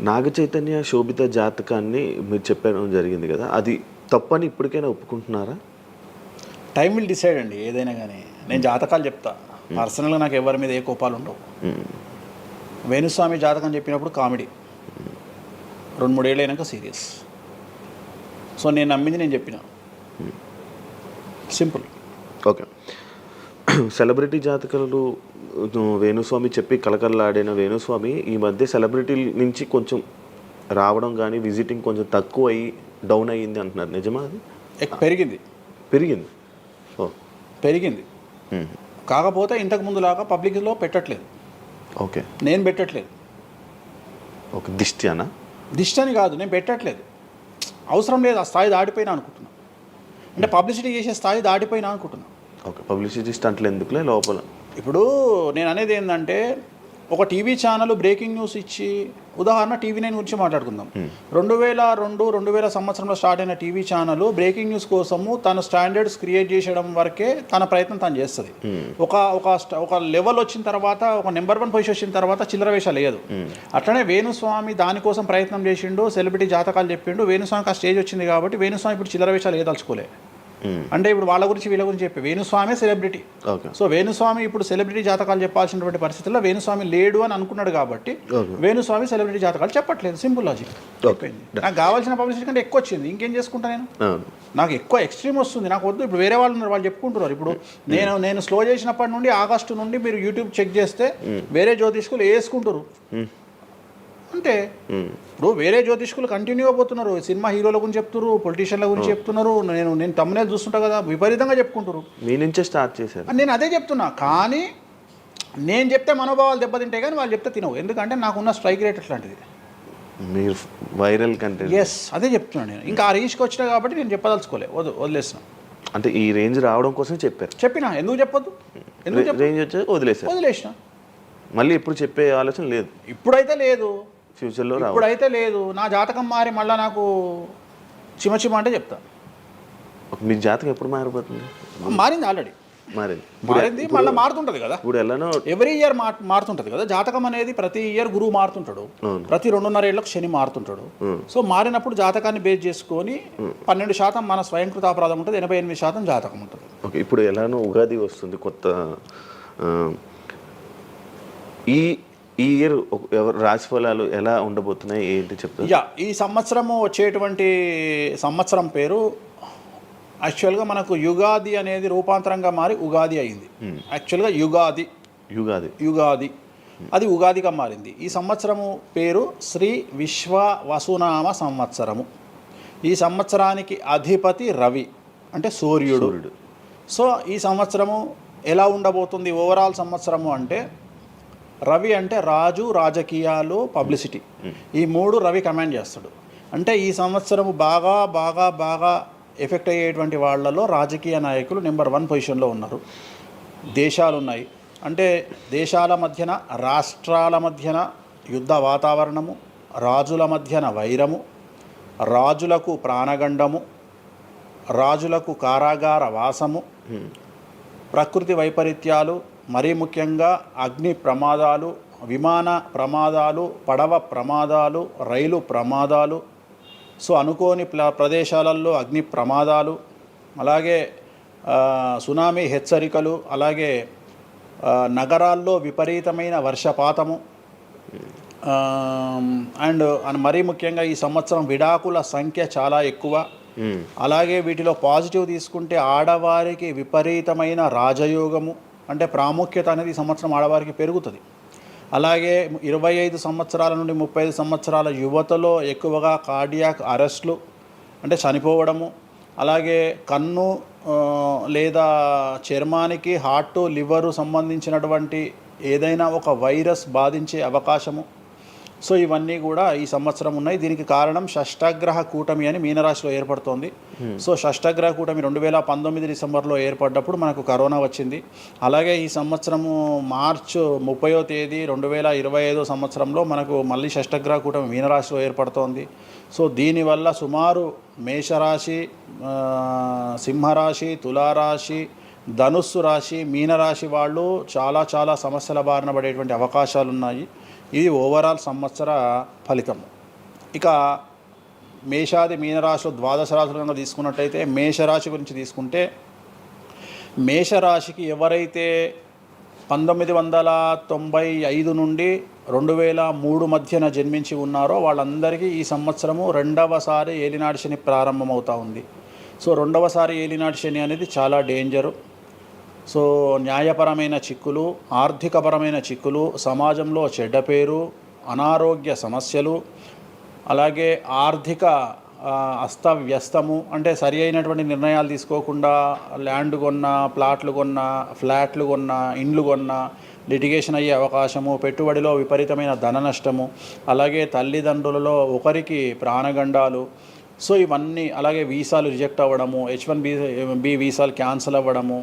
నాగ చైతన్య శోభిత జాతకాన్ని మీరు చెప్పడం జరిగింది కదా, అది తప్పని ఇప్పటికైనా ఒప్పుకుంటున్నారా? టైం విల్ డిసైడ్ అండి ఏదైనా కానీ. నేను జాతకాలు చెప్తా, పర్సనల్గా నాకు ఎవరి మీద ఏ కోపాలు ఉండవు. వేణుస్వామి జాతకం చెప్పినప్పుడు కామెడీ, 2-3 ఏళ్ళు అయినాక సీరియస్. సో నేను నమ్మింది నేను చెప్పిన, సింపుల్. ఓకే. సెలబ్రిటీ జాతకాలు వేణుస్వామి చెప్పి కలకల్లాడిన వేణుస్వామి ఈ మధ్య సెలబ్రిటీల నుంచి కొంచెం రావడం కానీ విజిటింగ్ కొంచెం తక్కువ అయ్యి డౌన్ అయ్యింది అంటున్నారు, నిజమా అది? పెరిగింది పెరిగింది ఓ పెరిగింది. కాకపోతే ఇంతకు ముందులాగా పబ్లిక్లో పెట్టట్లేదు. ఓకే, నేను పెట్టట్లేదు. ఓకే, దిష్టి అనా? దిష్టి అని కాదు, నేను పెట్టట్లేదు. అవసరం లేదు, ఆ స్థాయి దాటిపోయినా అనుకుంటున్నా. అంటే పబ్లిసిటీ చేసే స్థాయి దాటిపోయినా అనుకుంటున్నా. ఓకే, పబ్లిసిటీ స్టంట్లు ఎందుకులే లోపల. ఇప్పుడు నేను అనేది ఏంటంటే, ఒక టీవీ ఛానల్ బ్రేకింగ్ న్యూస్ ఇచ్చి, ఉదాహరణ TV9 గురించి మాట్లాడుకుందాం. 2002-2000 సంవత్సరంలో స్టార్ట్ అయిన టీవీ ఛానల్ బ్రేకింగ్ న్యూస్ కోసము తన స్టాండర్డ్స్ క్రియేట్ చేసడం వరకే తన ప్రయత్నం తను చేస్తుంది. ఒక లెవెల్ వచ్చిన తర్వాత, ఒక నెంబర్ 1 పొజిషన్ వచ్చిన తర్వాత చిల్లర వేషాలు లేదు. అట్లనే వేణుస్వామి దానికోసం ప్రయత్నం చేసిండు, సెలబ్రిటీ జాతకాలు చెప్పిండు. వేణుస్వామికి ఆ స్టేజ్ వచ్చింది కాబట్టి వేణుస్వామి ఇప్పుడు చిల్లర వేషాలు ఏదలుచుకోలే. అంటే ఇప్పుడు వాళ్ళ గురించి వీళ్ళ గురించి చెప్పి వేణుస్వామి సెలబ్రిటీ. సో వేణుస్వామి ఇప్పుడు సెలబ్రిటీ జాతకాలు చెప్పాల్సినటువంటి పరిస్థితుల్లో వేణుస్వామి లేడు అని అనుకున్నాడు కాబట్టి వేణుస్వామి సెలబ్రిటీ జాతకాలు చెప్పట్లేదు. Simple logic. నాకు కావాల్సిన పబ్లిసిటీ కంటే ఎక్కువ వచ్చింది, ఇంకేం చేసుకుంటా నేను? నాకు ఎక్కువ ఎక్స్ట్రీమ్ వస్తుంది, నాకు వద్దు. ఇప్పుడు వేరే వాళ్ళు ఉన్నారు, వాళ్ళు చెప్పుకుంటున్నారు. ఇప్పుడు నేను స్లో చేసినప్పటి నుండి ఆగస్టు నుండి మీరు యూట్యూబ్ చెక్ చేస్తే వేరే జ్యోతిష్కులు వేసుకుంటారు. అంటే ఇప్పుడు వేరే జ్యోతిష్కులు కంటిన్యూ అయిపోతున్నారు. సినిమా హీరోల గురించి చెప్తున్నారు, పొలిటీషియన్ల గురించి చెప్తున్నారు. నేను తమ్మునేలు చూస్తుంటా కదా, విపరీతంగా చెప్పుకుంటారు. మీ నుంచే స్టార్ట్ చేశారు. నేను అదే చెప్తున్నా. కానీ నేను చెప్తే మనోభావాలు దెబ్బతింటాయి, కానీ వాళ్ళు చెప్తే తినవు. ఎందుకంటే నాకున్న స్ట్రైక్ రేట్ అట్లాంటిది. మీరు వైరల్ కంటెంట్. ఎస్, అదే చెప్తున్నాను నేను. ఇంకా ఆ రీచ్కి వచ్చినా కాబట్టి నేను చెప్పదలుచుకోలే, వదిలేసిన. అంటే ఈ రేంజ్ రావడం కోసం చెప్పినా. ఎందుకు చెప్పొద్దు? రేంజ్ వచ్చి వదిలేసిన. మళ్ళీ ఇప్పుడు చెప్పే ఆలోచన లేదు. ఇప్పుడైతే లేదు, ఫ్యూచర్లో ఇప్పుడైతే లేదు. నా జాతకం మారి మళ్ళీ నాకు చిమ అంటే చెప్తా. మీ జాతకం ఎప్పుడు మారిపోతుంది? మారింది, ఆల్రెడీ మారింది, మళ్ళీ మారుతుంటుంది కదా. ఇప్పుడు ఎలానో ఎవ్రీ ఇయర్ మారుతుంటుంది కదా జాతకం అనేది. ప్రతి ఇయర్ గురువు మారుతుంటాడు, ప్రతి 2.5 ఏళ్ళకు శని మారుతుంటాడు. సో మారినప్పుడు జాతకాన్ని బేస్ చేసుకొని 12% మన స్వయంకృత అపరాధం ఉంటుంది, 88% జాతకం ఉంటుంది. ఓకే, ఇప్పుడు ఎలానో ఉగాది వస్తుంది కొత్త. ఈ ఇయర్ రాశి ఫలాలు ఎలా ఉండబోతున్నాయి ఏంటి చెప్తారు? ఈ సంవత్సరము వచ్చేటువంటి సంవత్సరం పేరు యాక్చువల్గా మనకు యుగాది అనేది రూపాంతరంగా మారి ఉగాది అయింది. యాక్చువల్గా యుగాది అది ఉగాదిగా మారింది. ఈ సంవత్సరము పేరు శ్రీ విశ్వ వసునామ సంవత్సరము. ఈ సంవత్సరానికి అధిపతి రవి, అంటే సూర్యుడు. సో ఈ సంవత్సరము ఎలా ఉండబోతుంది ఓవరాల్ సంవత్సరము అంటే, రవి అంటే రాజు, రాజకీయాలు, పబ్లిసిటీ, ఈ 3 రవి కమాండ్ చేస్తాడు. అంటే ఈ సంవత్సరము బాగా బాగా బాగా ఎఫెక్ట్ అయ్యేటువంటి వాళ్ళలో రాజకీయ నాయకులు నెంబర్ 1 పొజిషన్లో ఉన్నారు. దేశాలు ఉన్నాయి, అంటే దేశాల మధ్యన, రాష్ట్రాల మధ్యన యుద్ధ వాతావరణము, రాజుల మధ్యన వైరము, రాజులకు ప్రాణగండము, రాజులకు కారాగార వాసము, ప్రకృతి వైపరీత్యాలు, మరీ ముఖ్యంగా అగ్ని ప్రమాదాలు, విమాన ప్రమాదాలు, పడవ ప్రమాదాలు, రైలు ప్రమాదాలు. సో అనుకోని ప్రదేశాలలో అగ్ని ప్రమాదాలు, అలాగే సునామీ హెచ్చరికలు, అలాగే నగరాల్లో విపరీతమైన వర్షపాతము, అండ్ మరీ ముఖ్యంగా ఈ సంవత్సరం విడాకుల సంఖ్య చాలా ఎక్కువ. అలాగే వీటిలో పాజిటివ్ తీసుకుంటే ఆడవారికి విపరీతమైన రాజయోగము, అంటే ప్రాముఖ్యత అనేది ఈ సంవత్సరం ఆడవారికి పెరుగుతుంది. అలాగే 25 సంవత్సరాల నుండి 35 సంవత్సరాల యువతలో ఎక్కువగా కార్డియాక్ అరెస్ట్లు, అంటే చనిపోవడము, అలాగే కన్ను లేదా చర్మానికి హార్ట్, లివరు సంబంధించినటువంటి ఏదైనా ఒక వైరస్ బాధించే అవకాశము. సో ఇవన్నీ కూడా ఈ సంవత్సరం ఉన్నాయి. దీనికి కారణం షష్టగ్రహ కూటమి అని మీనరాశిలో ఏర్పడుతోంది. సో షష్టగ్రహ కూటమి 2019 డిసెంబర్లో ఏర్పడ్డప్పుడు మనకు కరోనా వచ్చింది. అలాగే ఈ సంవత్సరము మార్చ్ 30వ తేదీ 2025 సంవత్సరంలో మనకు మళ్ళీ షష్టగ్రహ కూటమి మీనరాశిలో ఏర్పడుతోంది. సో దీనివల్ల సుమారు మేషరాశి, సింహరాశి, తులారాశి, ధనుస్సు రాశి, మీనరాశి వాళ్ళు చాలా చాలా సమస్యల బారిన పడేటువంటి అవకాశాలు ఉన్నాయి. ఇది ఓవరాల్ సంవత్సర ఫలితం. ఇక మేషాది మీనరాశిలో ద్వాదశ రాశులు కనుక తీసుకున్నట్టయితే మేషరాశి గురించి తీసుకుంటే మేషరాశికి ఎవరైతే 1995 నుండి 2003 మధ్యన జన్మించి ఉన్నారో వాళ్ళందరికీ ఈ సంవత్సరము రెండవసారి ఏలినాటి శని ప్రారంభమవుతూ ఉంది. సో రెండవసారి ఏలినాటి శని అనేది చాలా డేంజరు. సో న్యాయపరమైన చిక్కులు, ఆర్థికపరమైన చిక్కులు, సమాజంలో చెడ్డ పేరు, అనారోగ్య సమస్యలు, అలాగే ఆర్థిక అస్తవ్యస్తము, అంటే సరి అయినటువంటి నిర్ణయాలు తీసుకోకుండా ల్యాండ్ కొన్నా, ప్లాట్లు కొన్నా, ఫ్లాట్లు కొన్నా, ఇండ్లు కొన్నా లిటిగేషన్ అయ్యే అవకాశము, పెట్టుబడిలో విపరీతమైన ధన నష్టము, అలాగే తల్లిదండ్రులలో ఒకరికి ప్రాణగండాలు. సో ఇవన్నీ, అలాగే వీసాలు రిజెక్ట్ అవ్వడము, H1B వీసాలు క్యాన్సిల్ అవ్వడము,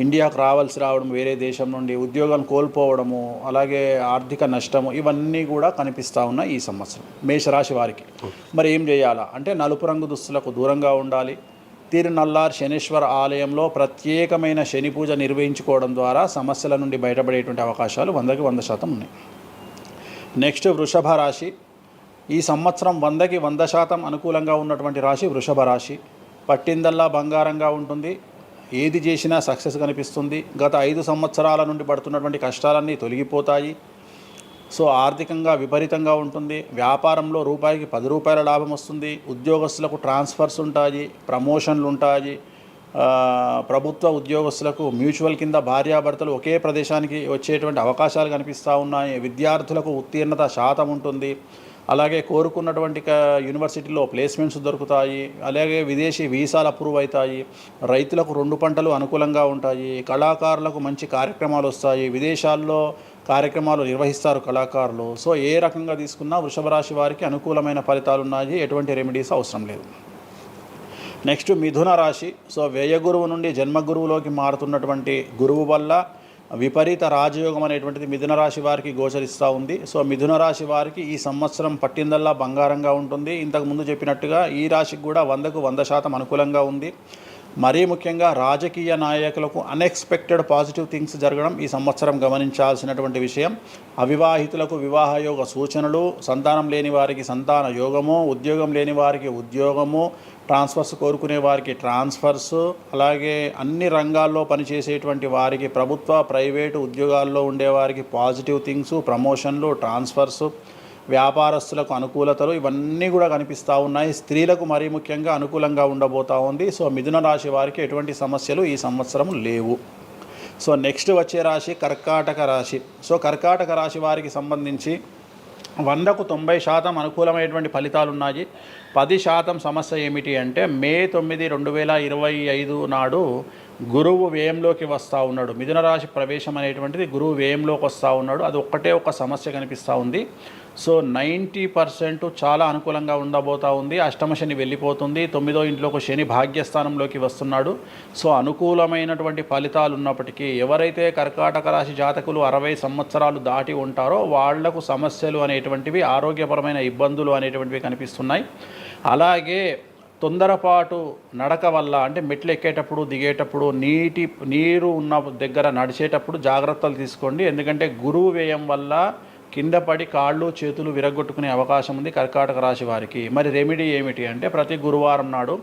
ఇండియాకు రావడం వేరే దేశం నుండి, ఉద్యోగం కోల్పోవడము, అలాగే ఆర్థిక నష్టము, ఇవన్నీ కూడా కనిపిస్తూ ఉన్నాయి ఈ సంవత్సరం మేషరాశి వారికి. మరి ఏం చేయాలా అంటే నలుపు రంగు దుస్తులకు దూరంగా ఉండాలి. తిరునల్లార్ శనీశ్వర ఆలయంలో ప్రత్యేకమైన శని పూజ నిర్వహించుకోవడం ద్వారా సమస్యల నుండి బయటపడేటువంటి అవకాశాలు 100కి 100% ఉన్నాయి. నెక్స్ట్ వృషభ రాశి. ఈ సంవత్సరం 100కి 100% అనుకూలంగా ఉన్నటువంటి రాశి వృషభ రాశి. పట్టిందల్లా బంగారంగా ఉంటుంది. ఏది చేసినా సక్సెస్ కనిపిస్తుంది. గత 5 సంవత్సరాల నుండి పడుతున్నటువంటి కష్టాలన్నీ తొలగిపోతాయి. సో ఆర్థికంగా విపరీతంగా ఉంటుంది. వ్యాపారంలో రూపాయికి 10 రూపాయల లాభం వస్తుంది. ఉద్యోగస్తులకు ట్రాన్స్ఫర్స్ ఉంటాయి, ప్రమోషన్లు ఉంటాయి. ప్రభుత్వ ఉద్యోగస్తులకు మ్యూచువల్ కింద భార్యాభర్తలు ఒకే ప్రదేశానికి వచ్చేటువంటి అవకాశాలు కనిపిస్తూ ఉన్నాయి. విద్యార్థులకు ఉత్తీర్ణత శాతం ఉంటుంది. అలాగే కోరుకున్నటువంటి యూనివర్సిటీలో ప్లేస్మెంట్స్ దొరుకుతాయి. అలాగే విదేశీ వీసాలు అప్రూవ్ అవుతాయి. రైతులకు 2 పంటలు అనుకూలంగా ఉంటాయి. కళాకారులకు మంచి కార్యక్రమాలు వస్తాయి. విదేశాల్లో కార్యక్రమాలు నిర్వహిస్తారు కళాకారులు. సో ఏ రకంగా తీసుకున్నా వృషభ రాశి వారికి అనుకూలమైన ఫలితాలు ఉన్నాయి. ఎటువంటి రెమెడీస్ అవసరం లేదు. నెక్స్ట్ మిథున రాశి. సో వ్యయగురువు నుండి జన్మగురువులోకి మారుతున్నటువంటి గురువు వల్ల విపరీత రాజయోగం అనేటువంటిది మిథున రాశి వారికి గోచరిస్తూ ఉంది. సో మిథున రాశి వారికి ఈ సంవత్సరం పట్టిందల్లా బంగారంగా ఉంటుంది. ఇంతకుముందు చెప్పినట్టుగా ఈ రాశికి కూడా 100కు 100% అనుకూలంగా ఉంది. మరీ ముఖ్యంగా రాజకీయ నాయకులకు అన్ఎక్స్పెక్టెడ్ పాజిటివ్ థింగ్స్ జరగడం ఈ సంవత్సరం గమనించాల్సినటువంటి విషయం. అవివాహితులకు వివాహయోగ సూచనలు, సంతానం లేని వారికి సంతాన యోగము, ఉద్యోగం లేని వారికి ఉద్యోగము, ట్రాన్స్ఫర్స్ కోరుకునే వారికి ట్రాన్స్ఫర్స్, అలాగే అన్ని రంగాల్లో పనిచేసేటువంటి వారికి, ప్రభుత్వ ప్రైవేటు ఉద్యోగాల్లో ఉండేవారికి పాజిటివ్ థింగ్స్, ప్రమోషన్లు, ట్రాన్స్ఫర్స్, వ్యాపారస్తులకు అనుకూలతలు, ఇవన్నీ కూడా కనిపిస్తూ ఉన్నాయి. స్త్రీలకు మరీ ముఖ్యంగా అనుకూలంగా ఉండబోతూ ఉంది. సో మిథున రాశి వారికి ఎటువంటి సమస్యలు ఈ సంవత్సరం లేవు. సో నెక్స్ట్ వచ్చే రాశి కర్కాటక రాశి. సో కర్కాటక రాశి వారికి సంబంధించి 100కు 90% అనుకూలమైనటువంటి ఫలితాలు ఉన్నాయి. 10% సమస్య ఏమిటి అంటే మే 9, 2025 నాడు గురువు వ్యయంలోకి వస్తూ ఉన్నాడు. మిథున రాశి ప్రవేశం అనేటువంటిది గురువు వ్యయంలోకి వస్తూ ఉన్నాడు. అది ఒక్కటే ఒక సమస్య కనిపిస్తూ ఉంది. సో 90% చాలా అనుకూలంగా ఉండబోతూ ఉంది. అష్టమ శని వెళ్ళిపోతుంది. 9వ ఇంట్లోకి శని భాగ్యస్థానంలోకి వస్తున్నాడు. సో అనుకూలమైనటువంటి ఫలితాలు ఉన్నప్పటికీ ఎవరైతే కర్కాటక రాశి జాతకులు 60 సంవత్సరాలు దాటి ఉంటారో వాళ్లకు సమస్యలు అనేటువంటివి, ఆరోగ్యపరమైన ఇబ్బందులు అనేటువంటివి కనిపిస్తున్నాయి. అలాగే తొందరపాటు నడక వల్ల, అంటే మెట్లు ఎక్కేటప్పుడు, దిగేటప్పుడు, నీరు ఉన్న దగ్గర నడిచేటప్పుడు జాగ్రత్తలు తీసుకోండి. ఎందుకంటే గురువు వ్యయం వల్ల కింద పడి కాళ్ళు చేతులు విరగొట్టుకునే అవకాశం ఉంది కర్కాటక రాశి వారికి. మరి రెమెడీ ఏమిటి అంటే ప్రతి గురువారం నాడు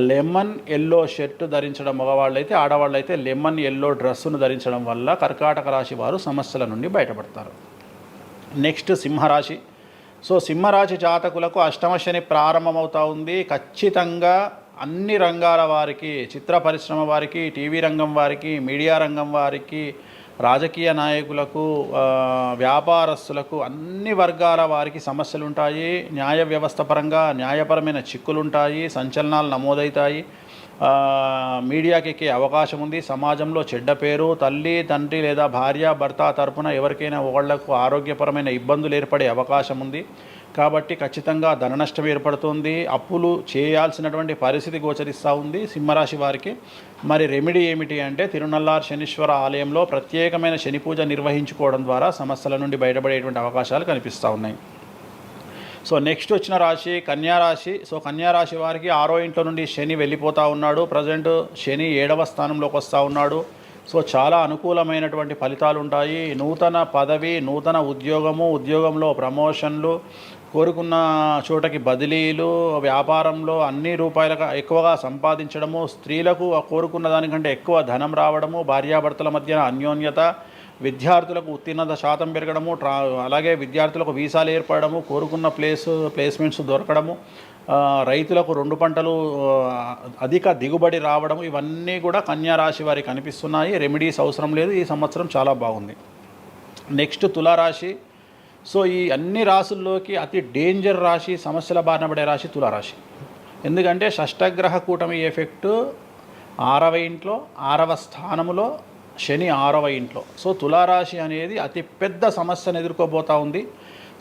లెమన్ ఎల్లో షర్ట్ ధరించడం మగవాళ్ళైతే, ఆడవాళ్ళైతే లెమన్ ఎల్లో డ్రెస్సును ధరించడం వల్ల కర్కాటక రాశి వారు సమస్యల నుండి బయటపడతారు. నెక్స్ట్ సింహరాశి. సో సింహరాశి జాతకులకు అష్టమ శని ప్రారంభమవుతూ ఉంది. ఖచ్చితంగా అన్ని రంగాల వారికి, చిత్ర పరిశ్రమ వారికి, టీవీ రంగం వారికి, మీడియా రంగం వారికి, రాజకీయ నాయకులకు, వ్యాపారస్తులకు, అన్ని వర్గాల వారికి సమస్యలు ఉంటాయి. న్యాయ వ్యవస్థ పరంగా న్యాయపరమైన చిక్కులు ఉంటాయి. సంచలనాలు నమోదవుతాయి. మీడియాకి ఎక్కే అవకాశం ఉంది. సమాజంలో చెడ్డ పేరు, తల్లి తండ్రి లేదా భార్య భర్త తరపున ఎవరికైనా ఒకళ్లకు ఆరోగ్యపరమైన ఇబ్బందులు ఏర్పడే అవకాశం ఉంది. కాబట్టి ఖచ్చితంగా ధన నష్టం ఏర్పడుతుంది. అప్పులు చేయాల్సినటువంటి పరిస్థితి గోచరిస్తూ ఉంది సింహరాశి వారికి. మరి రెమెడీ ఏమిటి అంటే తిరునల్లార్ శనీశ్వర ఆలయంలో ప్రత్యేకమైన శని పూజ నిర్వహించుకోవడం ద్వారా సమస్యల నుండి బయటపడేటువంటి అవకాశాలు కనిపిస్తూ ఉన్నాయి. సో నెక్స్ట్ వచ్చిన రాశి కన్యారాశి. సో కన్యారాశి వారికి 6వ ఇంట్లో నుండి శని వెళ్ళిపోతూ ఉన్నాడు. ప్రజెంట్ శని 7వ స్థానంలోకి వస్తూ ఉన్నాడు. సో చాలా అనుకూలమైనటువంటి ఫలితాలు ఉంటాయి. నూతన పదవి, నూతన ఉద్యోగంలో ప్రమోషన్లు, కోరుకున్న చోటకి బదిలీలు, వ్యాపారంలో అన్ని రూపాయలకు ఎక్కువగా సంపాదించడము, స్త్రీలకు కోరుకున్న దానికంటే ఎక్కువ ధనం రావడము, భార్యాభర్తల మధ్య అన్యోన్యత, విద్యార్థులకు ఉత్తీర్ణత శాతం పెరగడము, అలాగే విద్యార్థులకు వీసాలు ఏర్పడము, కోరుకున్న ప్లేస్మెంట్స్ దొరకడము, రైతులకు 2 పంటలు అధిక దిగుబడి రావడము, ఇవన్నీ కూడా కన్యా రాశి వారికి కనిపిస్తున్నాయి. రెమెడీస్ అవసరం లేదు, ఈ సంవత్సరం చాలా బాగుంది. నెక్స్ట్ తులారాశి. సో ఈ అన్ని రాశుల్లోకి అతి డేంజర్ రాశి, సమస్యల బారిన పడే రాశి తులారాశి. ఎందుకంటే షష్టగ్రహ కూటమి ఎఫెక్టు 6వ ఇంట్లో, 6వ స్థానములో, శని 6వ ఇంట్లో. సో తులారాశి అనేది అతి పెద్ద సమస్యను ఎదుర్కోబోతూ ఉంది.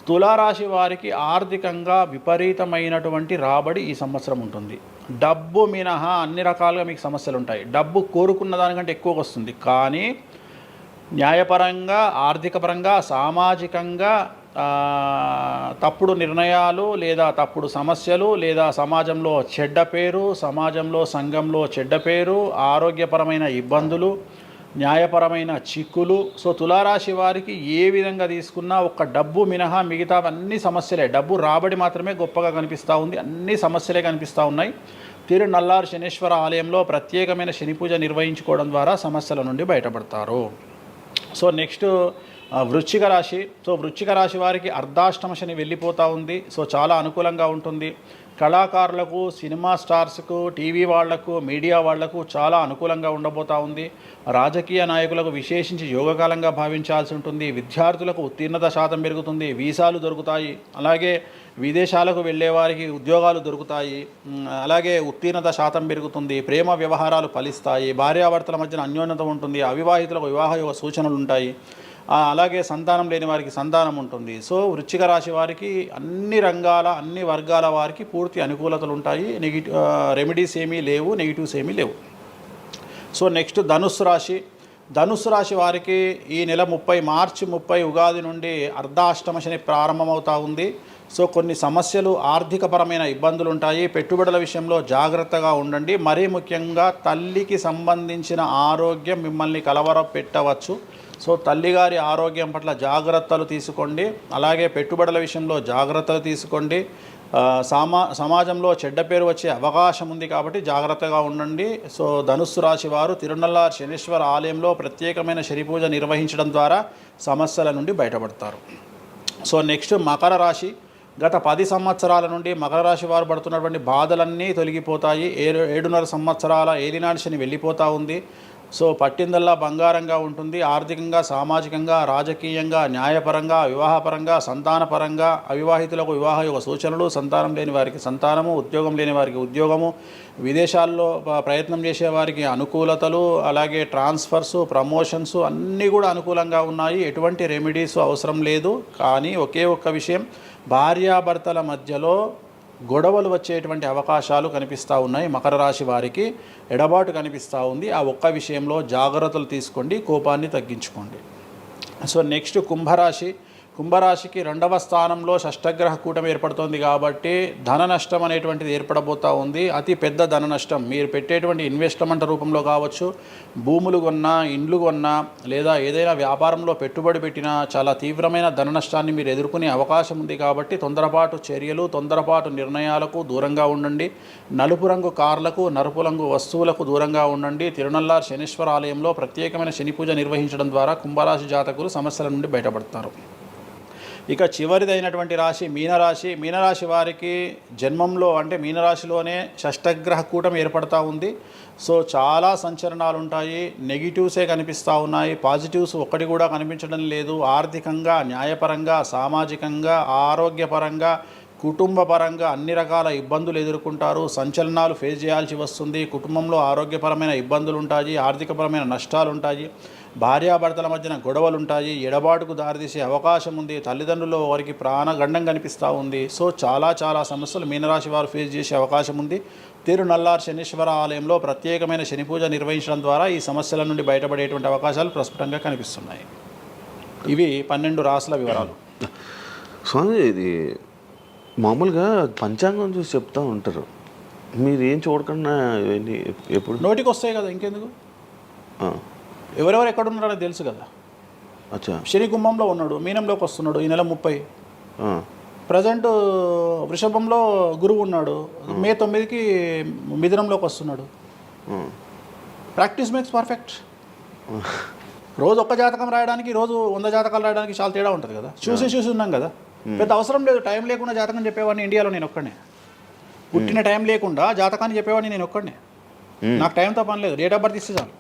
తులారాశి వారికి ఆర్థికంగా విపరీతమైనటువంటి రాబడి ఈ సంవత్సరం ఉంటుంది. డబ్బు మినహా అన్ని రకాలుగా మీకు సమస్యలు ఉంటాయి. డబ్బు కోరుకున్న దానికంటే ఎక్కువగా వస్తుంది, కానీ న్యాయపరంగా, ఆర్థికపరంగా, సామాజికంగా తప్పుడు నిర్ణయాలు లేదా తప్పుడు సమస్యలు లేదా సమాజంలో చెడ్డ పేరు, సమాజంలో సంఘంలో చెడ్డ పేరు, ఆరోగ్యపరమైన ఇబ్బందులు, న్యాయపరమైన చిక్కులు. సో తులారాశి వారికి ఏ విధంగా తీసుకున్నా ఒక్క డబ్బు మినహా మిగతా అన్ని సమస్యలే. డబ్బు రాబడి మాత్రమే గొప్పగా కనిపిస్తూ ఉంది, అన్ని సమస్యలే కనిపిస్తూ ఉన్నాయి. తిరునల్లారు శనీశ్వర ఆలయంలో ప్రత్యేకమైన శని పూజ నిర్వహించుకోవడం ద్వారా సమస్యల నుండి బయటపడతారు. సో నెక్స్ట్ వృశ్చిక రాశి. సో వృశ్చిక రాశి వారికి అర్ధాష్టమ శని వెళ్ళిపోతూ ఉంది. సో చాలా అనుకూలంగా ఉంటుంది. కళాకారులకు, సినిమా స్టార్స్కు, టీవీ వాళ్లకు, మీడియా వాళ్లకు చాలా అనుకూలంగా ఉండబోతూ ఉంది. రాజకీయ నాయకులకు విశేషించి యోగకాలంగా భావించాల్సి ఉంటుంది. విద్యార్థులకు ఉత్తీర్ణత శాతం పెరుగుతుంది, వీసాలు దొరుకుతాయి. అలాగే విదేశాలకు వెళ్ళే వారికి ఉద్యోగాలు దొరుకుతాయి. అలాగే ఉత్తీర్ణత శాతం పెరుగుతుంది. ప్రేమ వ్యవహారాలు ఫలిస్తాయి. భార్యాభర్తల మధ్యన అన్యోన్యత ఉంటుంది. అవివాహితులకు వివాహ సూచనలు ఉంటాయి. అలాగే సంతానం లేని వారికి సంతానం ఉంటుంది. సో వృశ్చిక రాశి వారికి అన్ని రంగాల, అన్ని వర్గాల వారికి పూర్తి అనుకూలతలు ఉంటాయి. రెమెడీస్ ఏమీ లేవు, నెగిటివ్స్ ఏమీ లేవు. సో నెక్స్ట్ ధనుస్సు రాశి. ధనుస్సు రాశి వారికి ఈ నెల మార్చి 30 ఉగాది నుండి అర్ధాష్టమ శని ప్రారంభమవుతూ ఉంది. సో కొన్ని సమస్యలు, ఆర్థికపరమైన ఇబ్బందులు ఉంటాయి. పెట్టుబడుల విషయంలో జాగ్రత్తగా ఉండండి. మరీ ముఖ్యంగా తల్లికి సంబంధించిన ఆరోగ్యం మిమ్మల్ని కలవరపెట్టవచ్చు. సో తల్లిగారి ఆరోగ్యం పట్ల జాగ్రత్తలు తీసుకోండి. అలాగే పెట్టుబడుల విషయంలో జాగ్రత్తలు తీసుకోండి. సమాజంలో చెడ్డ పేరు వచ్చే అవకాశం ఉంది కాబట్టి జాగ్రత్తగా ఉండండి. సో ధనుస్సు రాశి వారు తిరునల్లారు శనీశ్వర ఆలయంలో ప్రత్యేకమైన శని పూజ నిర్వహించడం ద్వారా సమస్యల నుండి బయటపడతారు. సో నెక్స్ట్ మకర రాశి. గత 10 సంవత్సరాల నుండి మకర రాశి వారు పడుతున్నటువంటి బాధలన్నీ తొలగిపోతాయి. 7.5 సంవత్సరాల ఏలినాటి శని వెళ్ళిపోతూ ఉంది. సో పట్టిందల్లా బంగారంగా ఉంటుంది. ఆర్థికంగా, సామాజికంగా, రాజకీయంగా, న్యాయపరంగా, వివాహపరంగా, సంతానపరంగా, అవివాహితులకు వివాహ యొక్క సూచనలు, సంతానం లేని వారికి సంతానము, ఉద్యోగం లేని వారికి ఉద్యోగము, విదేశాల్లో ప్రయత్నం చేసే వారికి అనుకూలతలు, అలాగే ట్రాన్స్ఫర్సు, ప్రమోషన్స్ అన్నీ కూడా అనుకూలంగా ఉన్నాయి. ఎటువంటి రెమెడీస్ అవసరం లేదు. కానీ ఒకే ఒక్క విషయం, భార్యాభర్తల మధ్యలో గొడవలు వచ్చేటువంటి అవకాశాలు కనిపిస్తూ ఉన్నాయి. మకర రాశి వారికి ఎడబాటు కనిపిస్తూ ఉంది. ఆ ఒక్క విషయంలో జాగ్రత్తలు తీసుకోండి, కోపాన్ని తగ్గించుకోండి. సో నెక్స్ట్ కుంభరాశి. కుంభరాశికి 2వ స్థానంలో షష్టగ్రహ కూటమి ఏర్పడుతోంది కాబట్టి ధన నష్టం అనేటువంటిది ఏర్పడబోతూ ఉంది. అతి పెద్ద ధన నష్టం మీరు పెట్టేటువంటి ఇన్వెస్ట్మెంట్ రూపంలో కావచ్చు, భూములు కొన్నా, ఇండ్లు కొన్నా, లేదా ఏదైనా వ్యాపారంలో పెట్టుబడి పెట్టినా చాలా తీవ్రమైన ధన నష్టాన్ని మీరు ఎదుర్కొనే అవకాశం ఉంది. కాబట్టి తొందరపాటు చర్యలు, తొందరపాటు నిర్ణయాలకు దూరంగా ఉండండి. నలుపు రంగు కార్లకు, నలుపు రంగు వస్తువులకు దూరంగా ఉండండి. తిరునల్లారు శనీశ్వర ఆలయంలో ప్రత్యేకమైన శని పూజ నిర్వహించడం ద్వారా కుంభరాశి జాతకులు సమస్యల నుండి బయటపడతారు. ఇక చివరిదైనటువంటి రాశి మీనరాశి. మీనరాశి వారికి జన్మంలో అంటే మీనరాశిలోనే షష్టగ్రహ కూటమి ఏర్పడతా ఉంది. సో చాలా సంచలనాలు ఉంటాయి. నెగిటివ్సే కనిపిస్తూ ఉన్నాయి, పాజిటివ్స్ ఒక్కటి కూడా కనిపించడం లేదు. ఆర్థికంగా, న్యాయపరంగా, సామాజికంగా, ఆరోగ్యపరంగా, కుటుంబపరంగా అన్ని రకాల ఇబ్బందులు ఎదుర్కొంటారు. సంచలనాలు ఫేస్ చేయాల్సి వస్తుంది. కుటుంబంలో ఆరోగ్యపరమైన ఇబ్బందులు ఉంటాయి, ఆర్థికపరమైన నష్టాలు ఉంటాయి, భార్యాభర్తల మధ్యన గొడవలు ఉంటాయి, ఎడబాటుకు దారితీసే అవకాశం ఉంది. తల్లిదండ్రుల్లో వారికి ప్రాణగండం కనిపిస్తూ ఉంది. సో చాలా సమస్యలు మీనరాశి వారు ఫేస్ చేసే అవకాశం ఉంది. తిరునల్లారు శనీశ్వర ఆలయంలో ప్రత్యేకమైన శని పూజ నిర్వహించడం ద్వారా ఈ సమస్యల నుండి బయటపడేటువంటి అవకాశాలు ప్రస్ఫుటంగా కనిపిస్తున్నాయి. ఇవి 12 రాశుల వివరాలు. స్వామి, ఇది మామూలుగా పంచాంగం చూసి చెప్తూ ఉంటారు, మీరు ఏం చూడకుండా ఇవన్నీ ఎప్పుడు నోటికి వస్తాయి కదా, ఇంకెందుకు. ఎవరెవరు ఎక్కడ ఉన్నారో తెలుసు కదా. అచ్చా. శని కుంభంలో ఉన్నాడు, మీనంలోకి వస్తున్నాడు ఈ నెల 30. ప్రజెంట్ వృషభంలో గురువు ఉన్నాడు, మే 9కి మిథునంలోకి వస్తున్నాడు. Practice makes perfect. రోజు ఒక్క జాతకం రాయడానికి రోజు 100 జాతకాలు రాయడానికి చాలా తేడా ఉంటుంది కదా. చూసి ఉన్నాం కదా, పెద్ద అవసరం లేదు. టైం లేకుండా జాతకం చెప్పేవాడిని ఇండియాలో నేను ఒక్కడే. పుట్టిన టైం లేకుండా జాతకాన్ని చెప్పేవాడిని నేను ఒక్కడే. నాకు టైంతో పని లేదు, డేట్ ఆఫ్ బర్త్ ఇస్తే చాలు.